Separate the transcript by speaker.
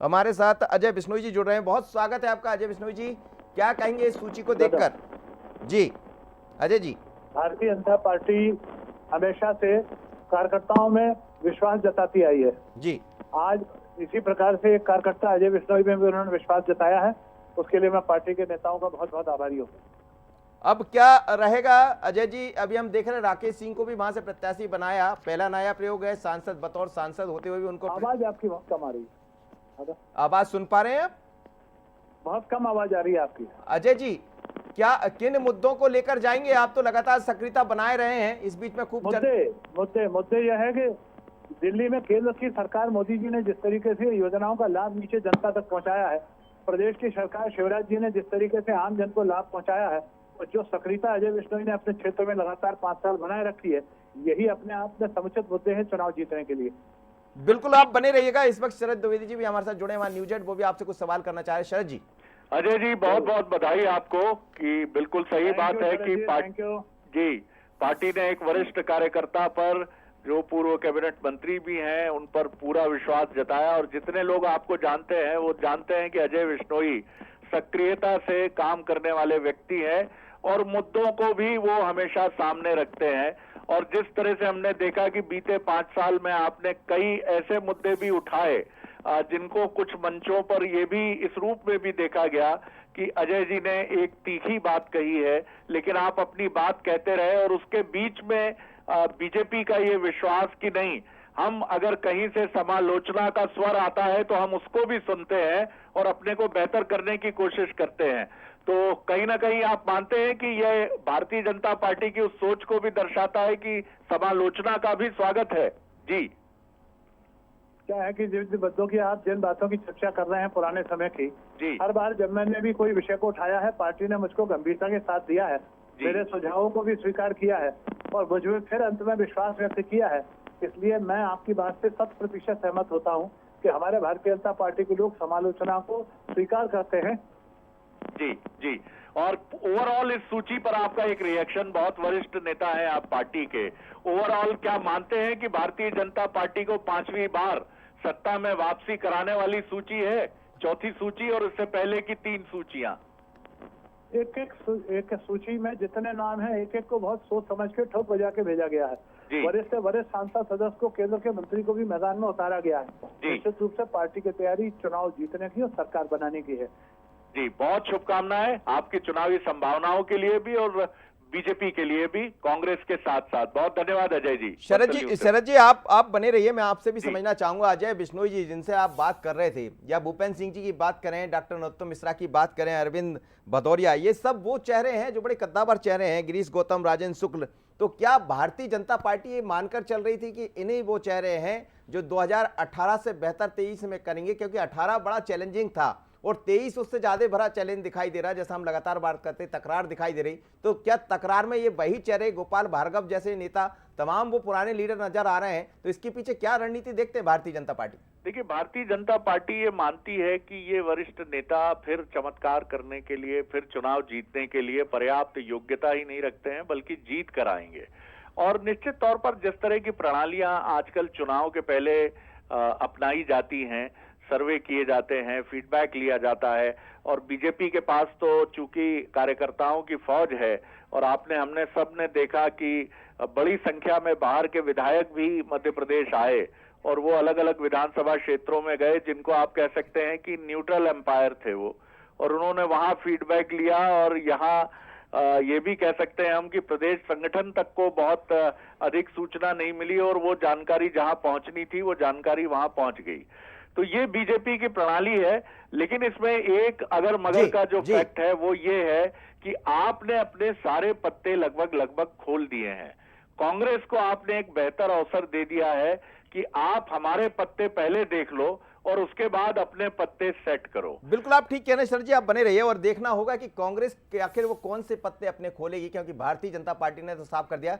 Speaker 1: हमारे साथ अजय बिश्नोई जी जुड़ रहे हैं। बहुत स्वागत है आपका अजय बिश्नोई जी। क्या कहेंगे इस सूची को देखकर? जी अजय जी।
Speaker 2: भारतीय जनता पार्टी हमेशा से कार्यकर्ताओं में विश्वास जताती आई है।
Speaker 1: जी
Speaker 2: आज इसी प्रकार से एक कार्यकर्ता अजय बिश्नोई में भी उन्होंने विश्वास जताया है, उसके लिए मैं पार्टी के नेताओं का बहुत बहुत आभारी हूँ।
Speaker 1: अब क्या रहेगा अजय जी? अभी हम देख रहे हैं राकेश सिंह को भी वहां से प्रत्याशी बनाया, पहला नया प्रयोग है, सांसद बतौर सांसद होते हुए भी उनको
Speaker 2: आवाज आपकी बहुत कम आ रही है।
Speaker 1: आवाज सुन पा रहे हैं आप?
Speaker 2: बहुत कम आवाज आ रही है आपकी।
Speaker 1: अजय जी, क्या किन मुद्दों को लेकर जाएंगे? आप तो लगातार सक्रियता बनाए रहे हैं, इस बीच में खूब
Speaker 2: मुद्दे यह है कि दिल्ली में केंद्र की सरकार मोदी जी ने जिस तरीके से योजनाओं का लाभ नीचे जनता तक पहुंचाया है, प्रदेश की सरकार शिवराज जी ने जिस तरीके से आम जन को लाभ पहुंचाया है, और जो सक्रियता अजय बिश्नोई ने अपने क्षेत्र में लगातार 5 साल बनाए रखी है, यही अपने आप में समुचित मुद्दे हैं चुनाव जीतने के लिए।
Speaker 1: बिल्कुल, आप बने रहिएगा। इस वक्त शरद द्विवेदी जी भी हमारे साथ जुड़े हैं, वहां न्यूज एट, वो भी आपसे कुछ सवाल करना चाह रहे हैं। शरद जी।
Speaker 3: अजय जी, बहुत बहुत बधाई आपको कि बिल्कुल सही बात है कि पार्टी ने एक वरिष्ठ कार्यकर्ता पर, जो पूर्व कैबिनेट मंत्री भी हैं, उन पर पूरा विश्वास जताया। और जितने लोग आपको जानते हैं वो जानते हैं कि अजय बिश्नोई सक्रियता से काम करने वाले व्यक्ति हैं और मुद्दों को भी वो हमेशा सामने रखते हैं। और जिस तरह से हमने देखा कि बीते 5 साल में आपने कई ऐसे मुद्दे भी उठाए जिनको कुछ मंचों पर ये भी इस रूप में भी देखा गया कि अजय जी ने एक तीखी बात कही है, लेकिन आप अपनी बात कहते रहे। और उसके बीच में बीजेपी का ये विश्वास कि नहीं, हम अगर कहीं से समालोचना का स्वर आता है तो हम उसको भी सुनते हैं और अपने को बेहतर करने की कोशिश करते हैं। तो कहीं ना कहीं आप मानते हैं कि यह भारतीय जनता पार्टी की उस सोच को भी दर्शाता है कि समालोचना का भी स्वागत है? जी।
Speaker 2: क्या है कि जिन मुद्दों की आप जिन बातों की चर्चा कर रहे हैं पुराने समय की, हर बार जब मैंने भी कोई विषय को उठाया है, पार्टी ने मुझको गंभीरता के साथ दिया है, मेरे सुझावों को भी स्वीकार किया है और मुझ में फिर अंत में विश्वास व्यक्त किया है। इसलिए मैं आपकी बात से 100% सहमत होता हूं कि हमारे भारतीय जनता पार्टी के लोग समालोचना को स्वीकार करते हैं।
Speaker 3: जी जी। और ओवरऑल इस सूची पर आपका एक रिएक्शन, बहुत वरिष्ठ नेता है आप पार्टी के, ओवरऑल क्या मानते हैं कि भारतीय जनता पार्टी को 5वीं बार सत्ता में वापसी कराने वाली सूची है? चौथी सूची और उससे पहले की 3 सूचियां।
Speaker 2: एक सूची में जितने नाम हैं, एक एक को बहुत सोच समझ के ठोक बजा के भेजा गया है। वरिष्ठ सांसद सदस्य को, केंद्र के मंत्री को भी मैदान में उतारा गया है। निश्चित रूप से पार्टी की तैयारी चुनाव जीतने की और सरकार बनाने की है।
Speaker 3: जी, बहुत शुभकामनाएं आपकी चुनावी संभावनाओं के लिए भी और बीजेपी के लिए भी, कांग्रेस के साथ साथ। बहुत धन्यवाद अजय जी।
Speaker 1: शरद जी आप बने रहिए। मैं आपसे भी समझना चाहूंगा, अजय बिश्नोई जी जिनसे आप बात कर रहे थे, या भूपेंद्र सिंह जी की बात करें, डॉक्टर नरोत्तम मिश्रा की बात करें, अरविंद भदौरिया, ये सब वो चेहरे हैं जो बड़े कद्दावर चेहरे हैं, गिरीश गौतम, राजेंद्र शुक्ल। तो क्या भारतीय जनता पार्टी ये मानकर चल रही थी कि इन्हीं वो चेहरे हैं जो 2018 से बेहतर 23 में करेंगे? क्योंकि 18 बड़ा चैलेंजिंग था और 23 उससे ज्यादा भरा चैलेंज दिखाई दे रहा है। जैसा हम लगातार बात करते हैं, तकरार दिखाई दे रही। तो क्या तकरार में ये वही चेहरे, गोपाल भार्गव जैसे नेता, तमाम वो पुराने लीडर नजर आ रहे हैं? तो इसके पीछे क्या रणनीति देखते हैं भारतीय जनता पार्टी?
Speaker 3: देखिए, भारतीय जनता पार्टी ये मानती है कि ये वरिष्ठ नेता फिर चमत्कार करने के लिए, फिर चुनाव जीतने के लिए पर्याप्त योग्यता ही नहीं रखते हैं, बल्कि जीत कर आएंगे। और निश्चित तौर पर जिस तरह की प्रणालियां आजकल चुनाव के पहले अपनाई जाती हैं, सर्वे किए जाते हैं, फीडबैक लिया जाता है, और बीजेपी के पास तो चूंकि कार्यकर्ताओं की फौज है, और हमने सबने देखा कि बड़ी संख्या में बाहर के विधायक भी मध्य प्रदेश आए और वो अलग अलग विधानसभा क्षेत्रों में गए जिनको आप कह सकते हैं कि न्यूट्रल एम्पायर थे वो, और उन्होंने वहां फीडबैक लिया। और यहाँ ये भी कह सकते हैं हम कि प्रदेश संगठन तक को बहुत अधिक सूचना नहीं मिली और वो जानकारी जहां पहुंचनी थी वो जानकारी वहां पहुंच गई। तो ये बीजेपी की प्रणाली है। लेकिन इसमें एक अगर मगर का जो फैक्ट है वो ये है कि आपने अपने सारे पत्ते लगभग खोल दिए हैं। कांग्रेस को आपने एक बेहतर अवसर दे दिया है कि आप हमारे पत्ते पहले देख लो और उसके बाद अपने पत्ते सेट करो।
Speaker 1: बिल्कुल, आप ठीक कह रहे हैं सर जी। आप बने रहिए और देखना होगा कि कांग्रेस के आखिर वो कौन से पत्ते अपने खोलेगी, क्योंकि भारतीय जनता पार्टी ने तो साफ कर दिया